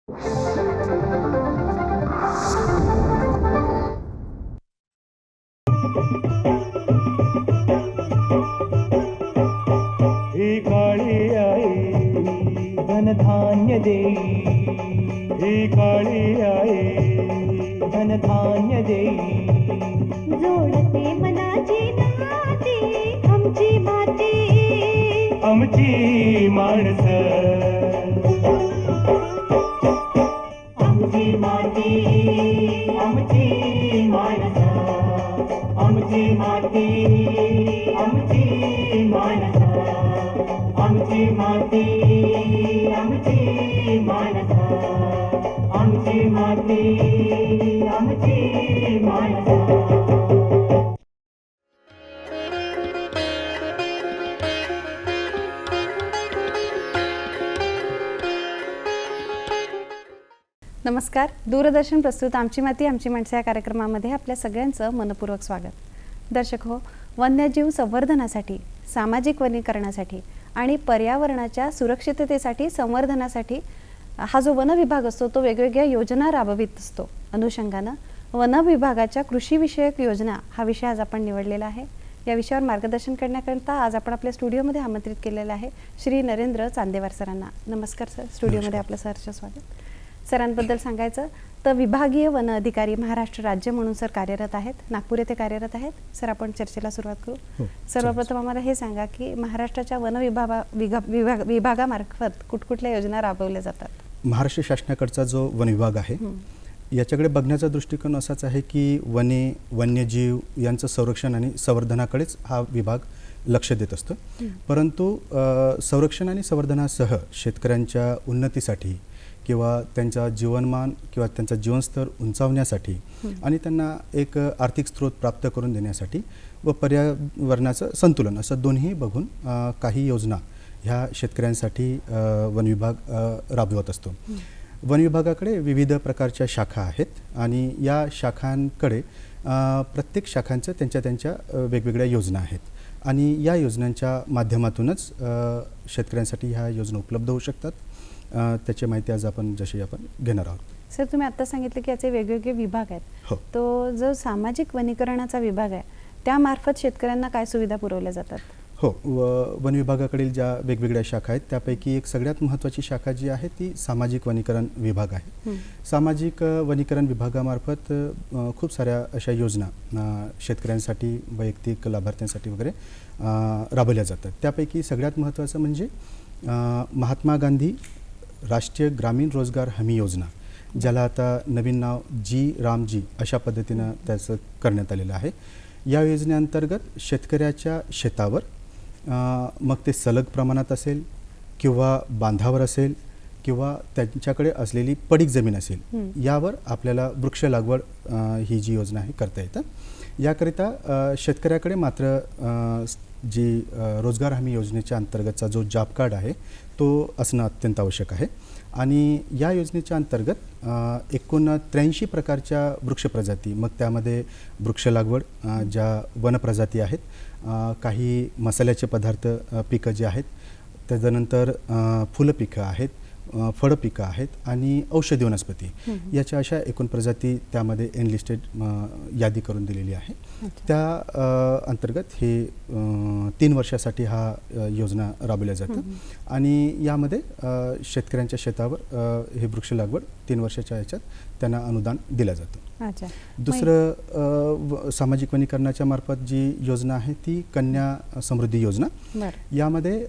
ही काळी आई धनधान्य देई, ही काळी आई धनधान्य देई. जोडते मनाची नाती आमची माती, आमची माणसं, आमची माती, आमची माणसं, आमची माती, आमची माणसं, आमची माती, आमची माणसं, आमची माती, आमची माणसं. नमस्कार. दूरदर्शन प्रस्तुत आमची माती आमची माणसं या कार्यक्रमामध्ये आपल्या सगळ्यांचं मनपूर्वक स्वागत. दर्शक हो, वन्यजीव संवर्धनासाठी, सामाजिक वनीकरणासाठी आणि पर्यावरणाच्या सुरक्षिततेसाठी संवर्धनासाठी हा जो वन विभाग असतो तो वेगवेगळ्या योजना राबवित असतो. अनुषंगानं वन विभागाच्या कृषीविषयक योजना हा विषय आज आपण निवडलेला आहे. या विषयावर मार्गदर्शन करण्याकरिता आज आपण आपल्या स्टुडिओमध्ये आमंत्रित केलेलं आहे श्री नरेंद्र चांदेवार सरांना. नमस्कार सर, स्टुडिओमध्ये आपलं सहर्ष स्वागत. सरांबद्दल सांगायचं तर विभागीय वन अधिकारी महाराष्ट्र राज्य म्हणून सर कार्यरत आहेत, नागपूर येथे कार्यरत आहेत. सर आपण चर्चेला सुरुवात करू. सर्वप्रथम आम्हाला हे सांगा की महाराष्ट्राच्या वन विभागामार्फत कुठकुठल्या योजना राबवल्या जातात? महाराष्ट्र शासनाकडचा जो वन विभाग आहे याच्याकडे बघण्याचा दृष्टिकोन असाच आहे की वने, वन्यजीव यांचं संरक्षण आणि संवर्धनाकडेच हा विभाग लक्ष देत असतो. परंतु संरक्षण आणि संवर्धनासह शेतकऱ्यांच्या उन्नतीसाठी किंवा त्यांचा जीवनमान किंवा त्यांचा जीवनस्तर उंचावण्यासाठी आणि त्यांना एक आर्थिक स्रोत प्राप्त करून देण्यासाठी व पर्यावरणाचं संतुलन असं दोन्ही बघून काही योजना ह्या शेतकऱ्यांसाठी वन विभाग राबवत असतो. वन विभागाकडे विविध प्रकारच्या शाखा आहेत आणि या शाखांकडे प्रत्येक शाखांचं त्यांच्या वेगवेगळ्या योजना आहेत आणि या योजनांच्या माध्यमातूनच शेतकऱ्यांसाठी ह्या योजना उपलब्ध होऊ शकतात. त्याची माहिती आज आपण घेणार आहोत. सर, तुम्ही आता सांगितलं की याचे वेगवेगळे विभाग आहेत. हो. तो जो सामाजिक वनीकरणाचा विभाग आहे त्यामार्फत शेतकऱ्यांना काय सुविधा पुरवल्या जातात? हो, वन विभागाकडील ज्या वेगवेगळ्या शाखा आहेत त्यापैकी एक सगळ्यात महत्त्वाची शाखा जी आहे ती सामाजिक वनीकरण विभाग आहे. सामाजिक वनीकरण विभागामार्फत खूप साऱ्या अशा योजना शेतकऱ्यांसाठी, वैयक्तिक लाभार्थ्यांसाठी वगैरे राबवल्या जातात. त्यापैकी सगळ्यात महत्त्वाचं म्हणजे महात्मा गांधी राष्ट्रीय ग्रामीण रोजगार हमी योजना, ज्याला आता नवीन नाव रामजी अशा पद्धतीनं त्याचं करण्यात आलेलं आहे. या योजनेअंतर्गत शेतकऱ्याच्या शेतावर मग ते सलग प्रमाणात असेल किंवा बांधावर असेल किंवा त्यांच्याकडे असलेली पडीक जमीन असेल यावर आपल्याला वृक्ष लागवड ही जी योजना आहे करता येतं. याकरिता शेतकऱ्याकडे मात्र जी रोजगार हमी योजनेच्या अंतर्गतचा जो जॉब कार्ड आहे तो असणं अत्यंत आवश्यक आहे. आणि या योजनेच्या अंतर्गत एकूण 83 प्रकारच्या वृक्ष प्रजाती, मग त्यामध्ये वृक्ष लागवड ज्या वनप्रजाती आहेत, काही मसाल्याचे पदार्थ पिकं जे आहेत, त्याच्यानंतर फुलं पिकं आहेत, फळं पिकं आहेत आणि औषधी वनस्पती याच्या अशा एकूण प्रजाती त्यामध्ये एनलिस्टेड यादी करून दिलेली आहे. त्या अंतर्गत हे 3 वर्षासाठी हा योजना राबवल्या जातं आणि यामध्ये शेतकऱ्यांच्या शेतावर हे वृक्ष लागवड 3 वर्षाच्या याच्यात त्यांना अनुदान दिलं जातं. दुसरं सामाजिक वनीकरणाच्या मार्फत जी योजना आहे ती कन्या समृद्धी योजना. यामध्ये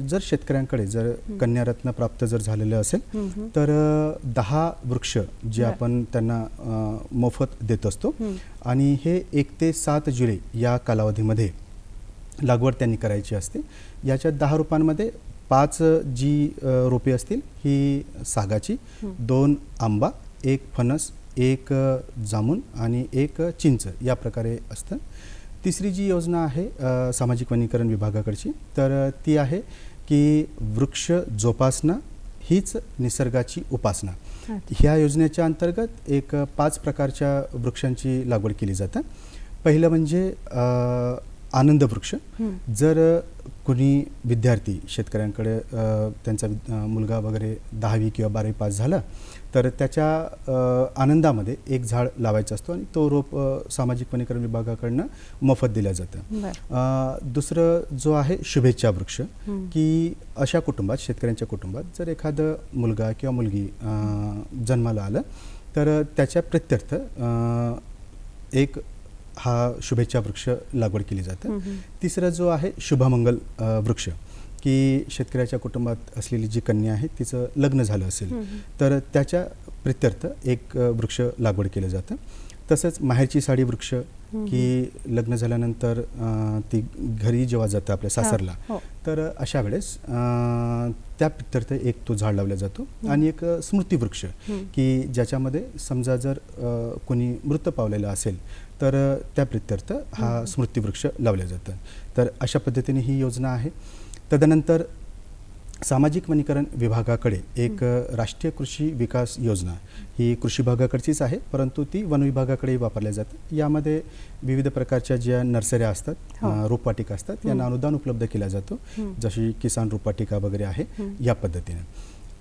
जर शेतकऱ्यांकडे जर कन्यारत्न प्राप्त जर झालेलं असेल तर 10 वृक्ष जे आपण त्यांना मोफत देत असतो आणि हे 1 ते 7 जुलै या कालावधीमध्ये लागवड त्यांनी करायची असते. याच्या 10 रोपांमध्ये 5 जी रोपे असतील ही सागाची, 2 आंबा, 1 फणस, 1 जामुन आणि 1 चिंच या प्रकारे असतं. तिसरी जी योजना आहे सामाजिक वनीकरण विभागाकडची तर ती आहे की वृक्ष जोपासना हीच निसर्गाची उपासना. ह्या योजनेच्या अंतर्गत एक 5 प्रकारच्या वृक्षांची लागवड केली जाते. पहिलं म्हणजे आनंद वृक्ष. जर कुणी विद्यार्थी शेतकऱ्यांकडे त्यांचा मुलगा वगैरे 10वी किंवा 12वी पास झाला तर त्याच्या आनंदामध्ये एक झाड लावायचं असतो आणि तो रोप सामाजिक वनीकरण विभागाकडनं मोफत दिलं जातं. दुसरं जो आहे शुभेच्छा वृक्ष, की अशा कुटुंबात, शेतकऱ्यांच्या कुटुंबात जर एखादं मुलगा किंवा मुलगी जन्माला आलं तर त्याच्या प्रित्यर्थ एक हा शुभेच्छा वृक्ष लागवड केली जाते. तिसरा जो आहे शुभमंगल वृक्ष, की शेतकऱ्याच्या कुटुंबात असलेली जी कन्या आहे तिचं लग्न झालं असेल तर त्याच्या प्रित्यर्थ एक वृक्ष लागवड केलं जातं. तसंच माहेरची साडी वृक्ष, की लग्न झाल्यानंतर ती घरी जेव्हा जातं आपल्या सासरला तर अशा वेळेस त्या प्रित्यर्थ एक तो झाड लावला जातो. आणि एक स्मृती वृक्ष, की ज्याच्यामध्ये समजा जर कोणी मृत पावलेला असेल तर त्या प्रित्यर्थ हा स्मृतिवृक्ष लावलं जातं. तर अशा पद्धतीने ही योजना आहे. तदनंतर सामाजिक वनीकरण विभागाकडे एक राष्ट्रीय कृषी विकास योजना, ही कृषी विभागाकडचीच आहे परंतु ती वन विभागाकडेही वापरल्या जाते. यामध्ये विविध प्रकारच्या ज्या नर्सऱ्या असतात, रोपवाटिका असतात, यांना अनुदान उपलब्ध केला जातो, जशी किसान रोपवाटिका वगैरे आहे या पद्धतीने.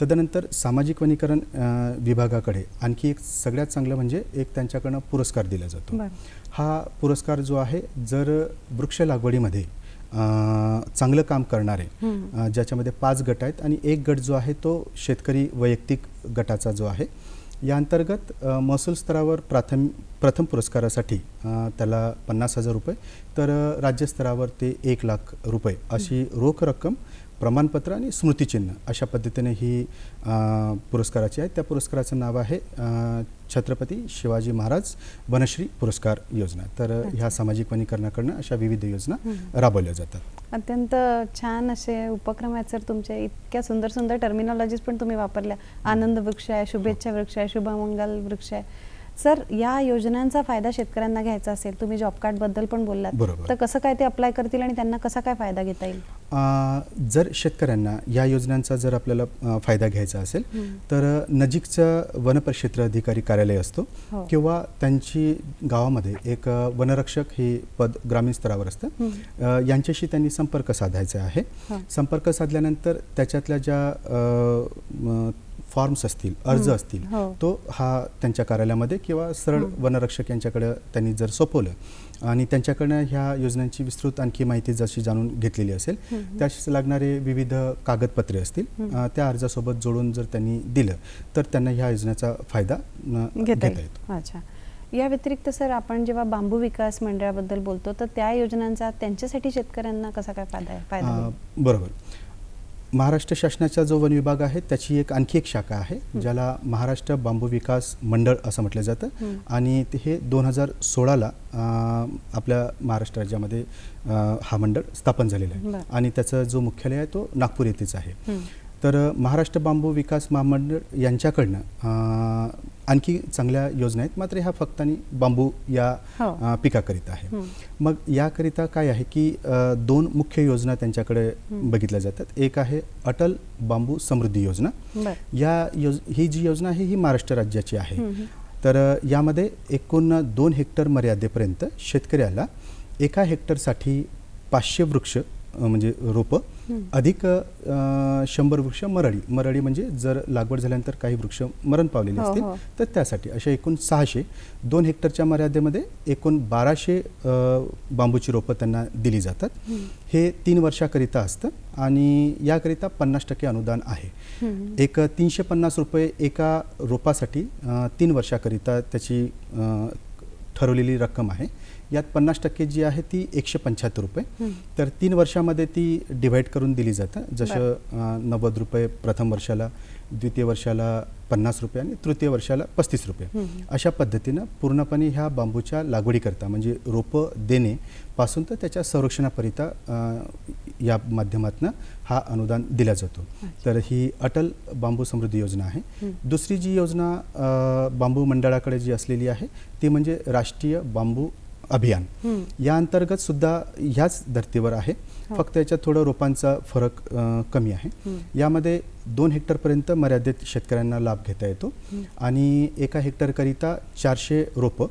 तदनंतर सामाजिक वनीकरण विभागाकडे आणखी एक सगळ्यात चांगलं म्हणजे एक त्यांच्याकडनं पुरस्कार दिला जातो. हा पुरस्कार जो आहे, जर वृक्ष लागवडीमध्ये चांगलं काम करणारे, ज्याच्यामध्ये 5 गट आहेत आणि एक गट जो आहे तो शेतकरी वैयक्तिक गटाचा जो आहे, या अंतर्गत महसूल स्तरावर प्रथम पुरस्कारासाठी त्याला 50,000 रुपये, तर राज्यस्तरावर ते 1,00,000 रुपये अशी रोख रक्कम, प्रमाणपत्र आणि स्मृतिचिन्ह अशा पद्धतीने ही पुरस्काराची आहे. त्या पुरस्काराचं नाव आहे छत्रपती शिवाजी महाराज वनश्री पुरस्कार योजना. तर ह्या सामाजिक वनीकरणाकडनं अशा विविध योजना राबवल्या जातात. अत्यंत छान असे उपक्रम आहेत सर तुमचे. इतक्या सुंदर सुंदर टर्मिनॉलॉजीज पण तुम्ही वापरल्या. आनंद वृक्ष आहे, शुभेच्छा वृक्ष आहे, शुभमंगल वृक्ष आहे. सर, या योजनांचा फायदा शेतकऱ्यांना घ्यायचा असेल, तुम्ही जॉब कार्ड बद्दल पण बोललात, तर कसं काय ते अप्लाय करतील आणि त्यांना कसा काय फायदा घेता येईल? जर शेतकऱ्यांना या योजनांचा जर आपल्याला फायदा घ्यायचा असेल तर नजीकचा वनपरिक्षेत्र अधिकारी कार्यालय असतो किंवा त्यांची गावामध्ये एक वनरक्षक हे पद ग्रामीण स्तरावर असतं, यांच्याशी त्यांनी संपर्क साधायचा आहे. संपर्क साधल्यानंतर त्याच्यातल्या ज्या फॉर्म्स असतील, अर्ज असतील, तो हा त्यांच्या कार्यालयामध्ये किंवा सरळ वनरक्षक यांच्याकडे त्यांनी जर सोपवलं आणि त्यांच्याकडनं ह्या योजनांची विस्तृत आणखी माहिती जशी जाणून घेतलेली असेल त्याशी लागणारे विविध कागदपत्रे असतील त्या अर्जासोबत जोडून जर त्यांनी दिलं तर त्यांना ह्या योजनेचा फायदा घेता येतो. अच्छा. या व्यतिरिक्त सर, आपण जेव्हा बांबू विकास मंडळाबद्दल बोलतो तर त्या योजनांचा त्यांच्यासाठी शेतकऱ्यांना कसा काय फायदा? बरोबर. महाराष्ट्र शासनाचा जो वन विभाग आहे त्याची आणखी एक शाखा आहे ज्याला महाराष्ट्र बांबू विकास मंडळ असं म्हटलं जातं आणि हे 2016ला आपल्या महाराष्ट्र राज्यामध्ये हा मंडळ स्थापन झालेला आहे आणि त्याचा जो मुख्यालय आहे तो नागपूर येथेच आहे. तर महाराष्ट्र बांबू विकास महामंडळ यांच्याकडनं आणखी चांगल्या योजना आहेत, मात्र ह्या फक्त आणि बांबू या पिकाकरिता आहे. मग याकरिता काय आहे की 2 मुख्य योजना त्यांच्याकडे बघितल्या जातात. एक आहे अटल बांबू समृद्धी योजना. ही जी योजना आहे ही महाराष्ट्र राज्याची आहे. तर यामध्ये एकूण 2 हेक्टर मर्यादेपर्यंत शेतकऱ्याला 1 हेक्टरसाठी 500 वृक्ष म्हणजे रोपं अधिक 100 वृक्ष मरळी म्हणजे जर लागवड झाल्यानंतर काही वृक्ष मरण पावलेले असतील तर त्यासाठी अशा एकूण 600, 2 हेक्टरच्या मर्यादेमध्ये एकूण 1200 बांबूची रोपं त्यांना दिली जातात. हे 3 वर्षाकरिता असतं आणि याकरिता 50% अनुदान आहे. एक 350 रुपये एका रोपासाठी 3 वर्षाकरिता त्याची ठरवलेली रक्कम आहे. यात 50% जी आहे ती 175 रुपये. तर 3 वर्षामध्ये ती डिवाइड करून दिली जातं. जसं 90 रुपये प्रथम वर्षाला, द्वितीय वर्षाला 50 रुपये आणि तृतीय वर्षाला 35 रुपये. अशा पद्धतीनं पूर्णपणे ह्या बांबूच्या लागवडीकरता म्हणजे रोपं देणे पासून तर त्याच्या संरक्षणाकरिता या माध्यमातून हा अनुदान दिला जातो. तर ही अटल बांबू समृद्धी योजना आहे. दुसरी जी योजना बांबू मंडळाकडे जी असलेली आहे ती म्हणजे राष्ट्रीय बांबू अभियान. या अंतर्गत सुद्धा ह्याच धर्तीवर आहे, फक्त याच्यात थोडं रोपांचा फरक कमी आहे. यामध्ये 2 हेक्टरपर्यंत मर्यादित शेतकऱ्यांना लाभ घेता येतो आणि 1 हेक्टरकरिता 400 रोपं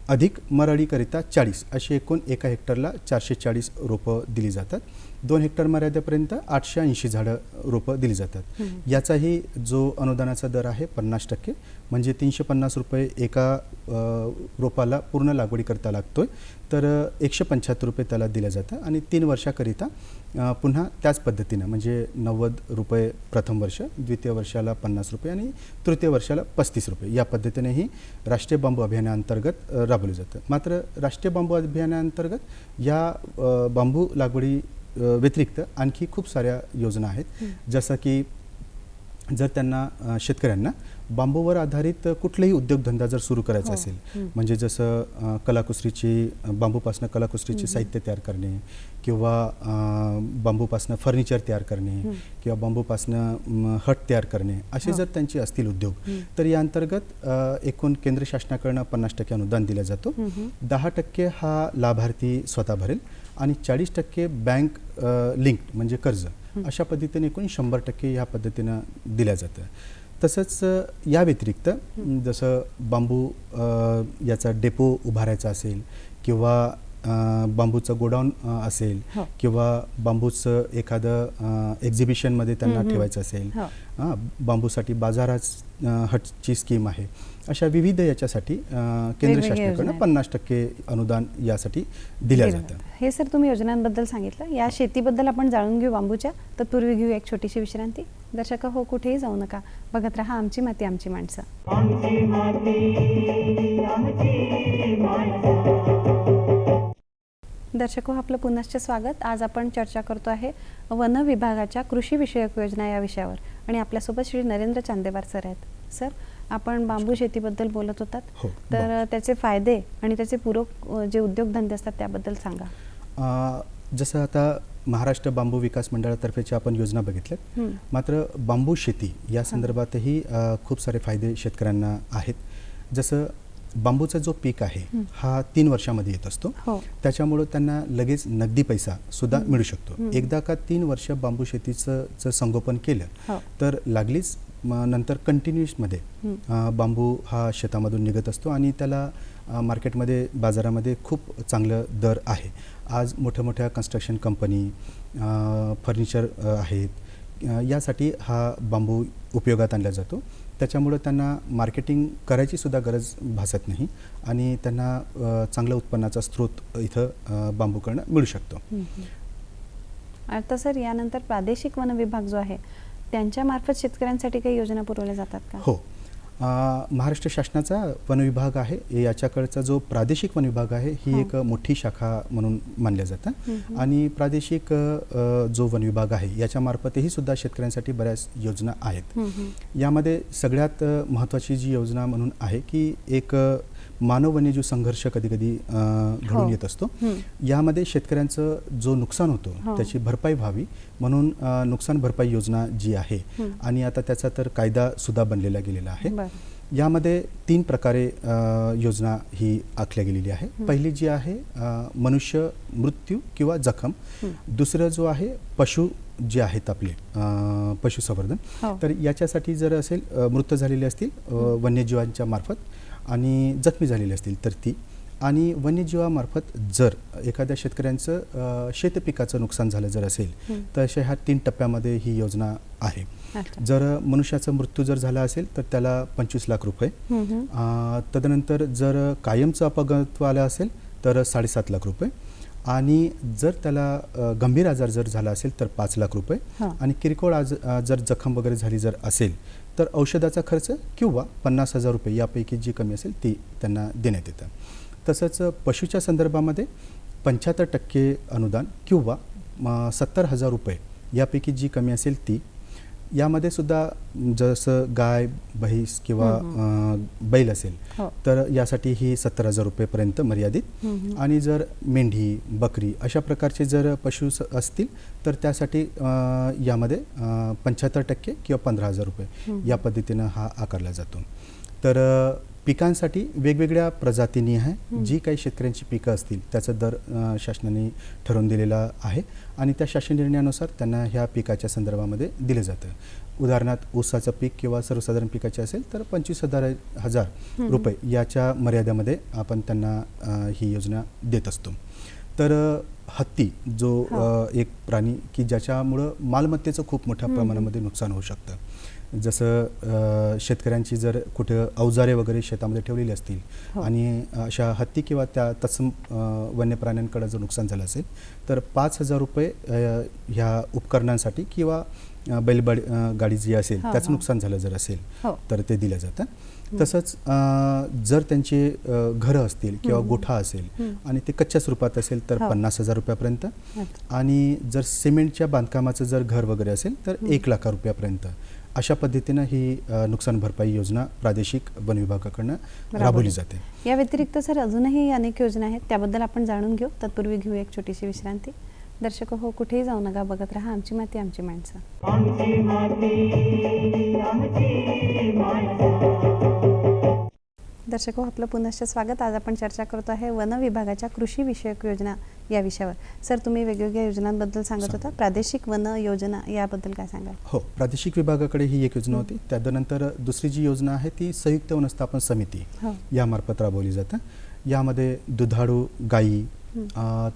अधिक मराठीकरिता 40 अशी एकूण एका हेक्टरला 440 रोपं दिली जातात. 2 हेक्टर मर्यादेपर्यंत 880 झाडं रोपं दिली जातात. याचाही जो अनुदानाचा दर आहे 50%, म्हणजे 350 रुपये एका रोपाला पूर्ण लागवडीकरता लागतोय, तर 175 रुपये त्याला दिलं जातं. आणि 3 वर्षाकरिता पुन्हा त्याच पद्धतीनं म्हणजे 90 रुपये प्रथम वर्ष, द्वितीय वर्षाला 50 रुपये आणि तृतीय वर्षाला 35 रुपये या पद्धतीनेही राष्ट्रीय बांबू अभियानाअंतर्गत राबवलं जातं. मात्र राष्ट्रीय बांबू अभियानाअंतर्गत या बांबू लागवडी व्यतिरिक्त आणखी खूप साऱ्या योजना आहेत. जसं की जर त्यांना शेतकऱ्यांना बांबूवर आधारित कुठलाही उद्योगधंदा जर सुरू करायचा असेल, म्हणजे जसं कलाकुसरीची, बांबूपासून कलाकुसरीची साहित्य तयार करणे किंवा बांबूपासून फर्निचर तयार करणे किंवा बांबूपासून हट तयार करणे, असे जर त्यांचे असतील उद्योग, तर या अंतर्गत एकूण केंद्र शासनाकडनं 50% अनुदान दिलं जातो. 10% हा लाभार्थी स्वतः भरेल आणि 40% बँक लिंक म्हणजे कर्ज, अशा पद्धतीने एकूण 100% ह्या पद्धतीनं दिल्या जातं. तसंच या व्यतिरिक्त जसं बांबू याचा डेपो उभारायचा असेल किंवा बांबूचं गोडाऊन असेल किंवा बांबूचं एखादं एक्झिबिशनमध्ये त्यांना ठेवायचं असेल, बांबूसाठी बाजारात हटची स्कीम आहे, अशा विविध याच्यासाठी केंद्र शासनाकडून 50% अनुदान यासाठी दिलं जातं. हे सर तुम्ही योजनांबद्दल सांगितलं. या शेतीबद्दल आपण जाणून घेऊ बांबूच्या, तत्पूर्वी घेऊ एक छोटीशी विश्रांती. दर्शक हो, कुठेही जाऊ नका, बघत राहा आमची माती आमची माणसं. आमची माती आमची माणसं. दर्शक हो, आपलं पुनश्च स्वागत. आज आपण चर्चा करतो आहे वन विभागाच्या कृषी विषयक योजना या विषयावर आणि आपल्यासोबत श्री नरेंद्र चांदेवार सर आहेत. सर, आपण बांबू शेतीबद्दल बोलत होतात, तर त्याचे फायदे आणि त्याचे पूरक जे उद्योगधंदे असतात त्याबद्दल सांगा. जसं आता महाराष्ट्र बांबू विकास मंडळातर्फेच्या आपण योजना बघितल्यात, मात्र बांबू शेती या संदर्भातही खूप सारे फायदे शेतकऱ्यांना आहेत. जसं बांबूचा जो पीक आहे हा 3 वर्षामध्ये येत असतो, त्याच्यामुळं त्यांना लगेच नगदी पैसा सुद्धा मिळू शकतो. एकदा का 3 वर्ष बांबू शेतीचं जर संगोपन केलं तर लागलीच नंतर कंटिन्युअसमध्ये बांबू हा शेतामधून निघत असतो आणि त्याला मार्केटमध्ये, बाजारामध्ये खूप चांगलं दर आहे. आज मोठ्या कन्स्ट्रक्शन कंपनी, फर्निचर आहेत, यासाठी हा बांबू उपयोगात आणला जातो. त्याच्यामुळं त्यांना मार्केटिंग करायची सुद्धा गरज भासत नाही आणि त्यांना चांगल्या उत्पन्नाचा स्रोत इथं बांबूकडनं मिळू शकतो. आता सर, यानंतर प्रादेशिक वन विभाग जो आहे त्यांच्यामार्फत शेतकऱ्यांसाठी काही योजना पुरवल्या जातात का? हो, महाराष्ट्र शासनाचा वन विभाग आहे, याच्याकडचा जो प्रादेशिक वन विभाग आहे ही एक मोठी शाखा म्हणून मानल्या जातं. आणि प्रादेशिक जो वन विभाग आहे याच्यामार्फतही सुद्धा शेतकऱ्यांसाठी बऱ्याच योजना आहेत. यामध्ये सगळ्यात महत्त्वाची जी योजना म्हणून आहे की एक मानव वन्यजीव संघर्ष कधी कधी घडून येत असतो. यामध्ये शेतकऱ्यांचं जो नुकसान होतं त्याची भरपाई व्हावी म्हणून नुकसान भरपाई योजना जी आहे, आणि आता त्याचा तर कायदा सुद्धा बनलेला गेलेला आहे. यामध्ये 3 प्रकारे योजना ही आखल्या गेलेली आहे. पहिली जी आहे मनुष्य मृत्यू किंवा जखम, दुसरं जो आहे पशु जे आहेत आपले पशुसंवर्धन, तर याच्यासाठी जर असेल मृत झालेले असतील वन्यजीवांच्या मार्फत आणि जखमी झालेले असतील तर ती, आणि वन्यजीवामार्फत जर एखाद्या शेतकऱ्यांचं शेतपिकाचं नुकसान झालं जर असेल तर अशा ह्या 3 टप्प्यामध्ये ही योजना आहे. जर मनुष्याचा मृत्यू जर झाला असेल तर त्याला 25 लाख रुपये, तदनंतर जर कायमचं अपंगत्व आलं असेल तर 7.5 लाख रुपये, आणि जर त्याला गंभीर आजार जर झाला असेल तर 5 लाख रुपये, आणि किरकोळ जर जखम वगैरे झाली जर असेल तर औषधाचा खर्च किंवा 50,000 रुपये यापैकी जी कमी असेल ती त्यांना देण्यात येतं. तसंच पशुच्या संदर्भामध्ये 75% अनुदान किंवा 70,000 रुपये यापैकी जी कमी असेल ती. यामध्ये सुद्धा जसं गाय, म्हैस किंवा बैल असेल तर यासाठी ही 70,000 रुपयेपर्यंत मर्यादित, आणि जर मेंढी, बकरी अशा प्रकारचे जर पशु असतील तर त्यासाठी यामध्ये 75% किंवा 15,000 रुपये या पद्धतीनं हा आकारला जातो. तर पिकांसाठी वेगवेगळ्या प्रजातींनी आहे जी काही शेतकऱ्यांची पिकं असतील त्याचा दर शासनाने ठरवून दिलेला आहे आणि त्या शासन निर्णयानुसार त्यांना ह्या पिकाच्या संदर्भामध्ये दिलं जातं. उदाहरणार्थ ऊसाचं पीक किंवा सर्वसाधारण पिकाचे असेल तर 25,000 रुपये याच्या मर्यादेमध्ये आपण त्यांना ही योजना देत असतो. तर हत्ती जो एक प्राणी की ज्याच्यामुळं मालमत्तेचं खूप मोठ्या प्रमाणामध्ये नुकसान होऊ शकतं. जसं शेतकऱ्यांची जर कुठं अवजारे वगैरे शेतामध्ये ठेवलेली असतील आणि अशा हत्ती किंवा त्या तत्सम वन्य प्राण्यांकडे जर नुकसान झालं असेल तर 5,000 रुपये ह्या उपकरणांसाठी किंवा गाडी जी असेल त्याचं नुकसान झालं जर असेल तर ते दिलं जातं. तसंच जर त्यांचे घरं असतील किंवा गोठा असेल आणि ते कच्च्या स्वरूपात असेल तर 50,000 रुपयापर्यंत आणि जर सिमेंटच्या बांधकामाचं जर घर वगैरे असेल तर 1,00,000 रुपयापर्यंत अशा पद्धतीनं ही नुकसान भरपाई योजना प्रादेशिक वन विभागाकडनं राबवली जाते. या व्यतिरिक्त सर अजूनही अनेक योजना आहेत, त्याबद्दल आपण जाणून घेऊ. तत्पूर्वी घेऊ एक छोटीशी विश्रांती. दर्शक हो, कुठेही जाऊ नका, बघत राहा आमची माती आमची माणसं. आमची माती आमची माणसं. दर्शक हो, आपलं पुनश्च स्वागत. आज आपण चर्चा करतो आहे वन विभागाच्या कृषी विषयक योजना या विषयावर. सर, तुम्ही वेगवेगळ्या योजनांबद्दल सांगत होता. प्रादेशिक वन योजना याबद्दल काय सांगाल? हो, प्रादेशिक विभागाकडे ही एक योजना होती. त्यानंतर दुसरी जी योजना आहे ती संयुक्त वनस्थापन समिती यामार्फत राबवली जातं. यामध्ये दुधाळू गायी,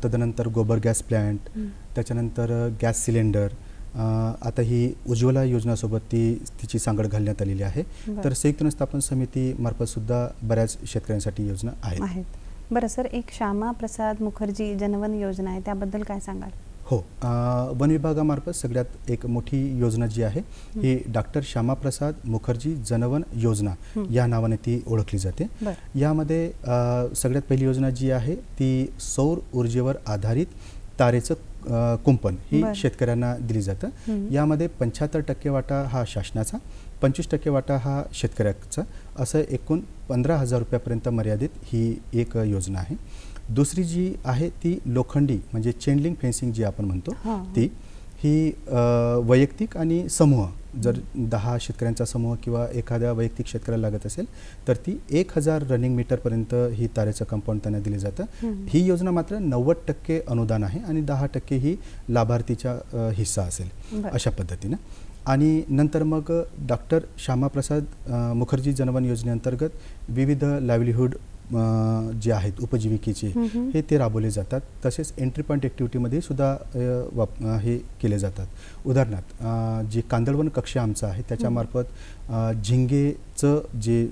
तदनंतर गोबर गॅस प्लॅन्ट, त्याच्यानंतर गॅस सिलेंडर, आता ही उज्ज्वला योजनासोबत तिची सांगड घालण्यात आलेली आहे. तर संयुक्त वनस्थापन समिती मार्फत सुद्धा बऱ्याच शेतकऱ्यांसाठी योजना आहेत. बरं सर, एक श्यामा प्रसाद मुखर्जी जनवन योजना आहे, त्याबद्दल काय सांगाल? हो, वन विभागामार्फत सगळ्यात एक मोठी योजना जी आहे ही डॉक्टर श्यामाप्रसाद मुखर्जी जनवन योजना या नावाने ती ओळखली जाते. यामध्ये सगळ्यात पहिली योजना जी आहे ती सौर ऊर्जेवर आधारित तारेचं कुंपण ही शेतकऱ्यांना दिली जातं. यामध्ये 75% वाटा हा शासनाचा, 25% वाटा हा शेतकऱ्याचा, असं एकूण 15,000 रुपयापर्यंत मर्यादित ही एक योजना आहे. दुसरी जी आहे ती लोखंडी म्हणजे चेन लिंक फेन्सिंग जी आपण म्हणतो ती ही वैयक्तिक आणि समूह, जर 10 शेतकऱ्यांचा समूह किंवा एखाद्या वैयक्तिक शेतकऱ्याला लागत असेल तर ती 1,000 रनिंग मीटरपर्यंत ही तारेचं कंपाऊंड त्यांना दिलं जातं. ही योजना मात्र 90% अनुदान आहे आणि 10% ही लाभार्थीचा हिस्सा असेल अशा पद्धतीनं. आणि नंतर मग डॉक्टर श्यामाप्रसाद मुखर्जी जनवन योजनेअंतर्गत विविध लाईव्हलीहूड जे आहेत उपजीविकेचे हे ते राबवले जातात. तसेच एंट्री पॉईंट ॲक्टिव्हिटीमध्ये सुद्धा हे केले जातात. उदाहरणार्थ जे कांदळवन कक्ष आमचा आहे त्याच्यामार्फत झिंगेचं जे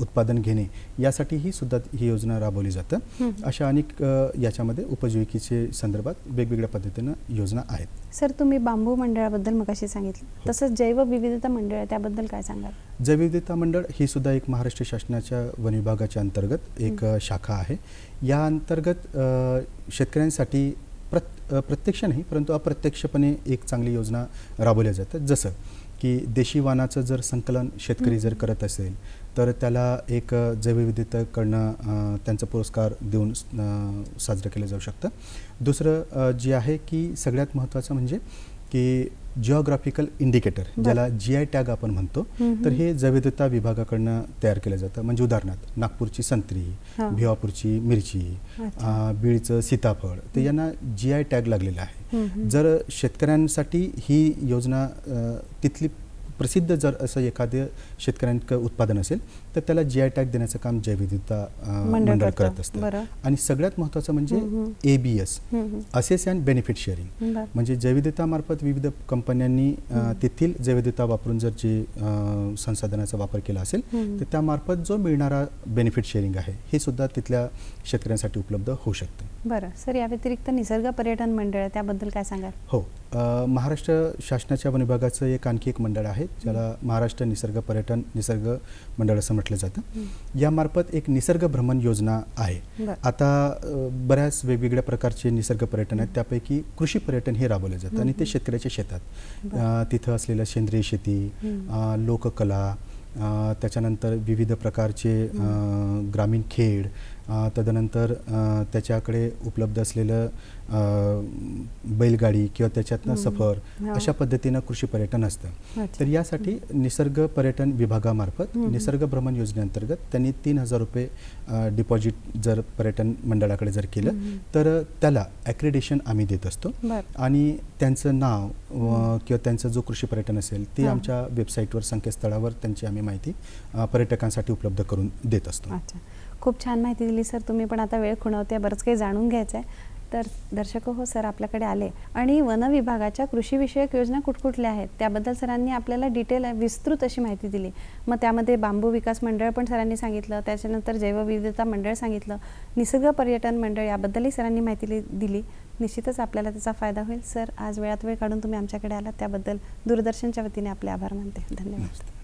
उत्पादन घेणे यासाठीही सुद्धा ही योजना राबवली जातं. अशा अनेक याच्यामध्ये उपजीविकेचे संदर्भात वेगवेगळ्या पद्धतीनं योजना आहेत. सर, तुम्ही बांबू मंडळाबद्दल मगाशी सांगितलं, तसंच जैवविविधता मंडळ त्याबद्दल काय सांगाल? जैवविविधता मंडळ ही सुद्धा एक महाराष्ट्र शासनाच्या वन विभागाच्या अंतर्गत एक शाखा आहे. या अंतर्गत शेतकऱ्यांसाठी प्रत्यक्ष नाही परंतु अप्रत्यक्षपणे एक चांगली योजना राबवल्या जातात. जसं की देशी वाणाचं जर संकलन शेतकरी जर करत असेल तर त्याला एक जैवविविधतेकडनं त्यांचा पुरस्कार देऊन साजरं केलं जाऊ शकतं. दुसरं जे आहे की सगळ्यात महत्त्वाचं म्हणजे की जिओग्राफिकल इंडिकेटर, ज्याला GI टॅग आपण म्हणतो, तर हे जैवविविधता विभागाकडनं तयार केलं जातं. म्हणजे उदाहरणार्थ नागपूरची संत्री, भिवापूरची मिरची, बीडचं सीताफळ, तर यांना GI टॅग लागलेला आहे. जर शेतकऱ्यांसाठी ही योजना तिथली प्रसिद्ध जर असं एखादं शेतकऱ्यांचं उत्पादन असेल तर त्याला GI टॅग देण्याचं काम जैवविविधता मंडळ करत असतं. आणि सगळ्यात महत्त्वाचं म्हणजे ABS, access and benefit sharing, म्हणजे जैवविविधतामार्फत विविध कंपन्यांनी तेथील जैवविविधता वापरून जर जे संसाधनाचा वापर केला असेल तर त्यामार्फत जो मिळणारा बेनिफिट शेअरिंग आहे हे सुद्धा तिथल्या शेतकऱ्यांसाठी उपलब्ध होऊ शकतं. बरं सर, या व्यतिरिक्त निसर्ग पर्यटन मंडळ त्याबद्दल काय सांगाल? हो, महाराष्ट्र शासनाच्या वन विभागाचं एक आणखी एक मंडळ आहे ज्याला महाराष्ट्र निसर्ग मंडळ असं म्हटलं जातं. यामार्फत एक निसर्ग भ्रमण योजना आहे. आता बऱ्याच वेगवेगळ्या प्रकारचे निसर्ग पर्यटन आहेत, त्यापैकी कृषी पर्यटन हे राबवलं जातं आणि ते शेतकऱ्याच्या शेतात तिथं असलेल्या सेंद्रिय शेती, लोककला, त्याच्यानंतर विविध प्रकारचे ग्रामीण खेळ, तदनंतर त्याच्याकडे उपलब्ध असलेलं बैलगाडी किंवा त्याच्यातनं सफर हो. अशा पद्धतीनं कृषी पर्यटन असतं. अच्छा. तर यासाठी निसर्ग पर्यटन विभागामार्फत निसर्ग भ्रमण योजनेअंतर्गत त्यांनी 3,000 रुपये डिपॉझिट जर पर्यटन मंडळाकडे जर केलं तर त्याला ॲक्रेडिशन आम्ही देत असतो. बरं. आणि त्यांचं नाव किंवा त्यांचं जो कृषी पर्यटन असेल ती आमच्या वेबसाईटवर संकेतस्थळावर त्यांची आम्ही माहिती पर्यटकांसाठी उपलब्ध करून देत असतो. अच्छा, खूप छान माहिती दिली सर तुम्ही. पण आता वेळ खुणवते, बरंच काही जाणून घ्यायचं आहे. तर दर्शक हो, सर आपल्याकडे आले आणि वन विभागाच्या कृषीविषयक योजना कुठकुठल्या आहेत त्याबद्दल सरांनी आपल्याला डिटेल विस्तृत अशी माहिती दिली. मग त्यामध्ये बांबू विकास मंडळ पण सरांनी सांगितलं, त्याच्यानंतर जैवविविधता मंडळ सांगितलं, निसर्ग पर्यटन मंडळ याबद्दलही सरांनी माहिती दिली. निश्चितच आपल्याला त्याचा फायदा होईल. सर आज वेळात वेळ काढून तुम्ही आमच्याकडे आलात त्याबद्दल दूरदर्शनच्या वतीने आपले आभार मानते. धन्यवाद.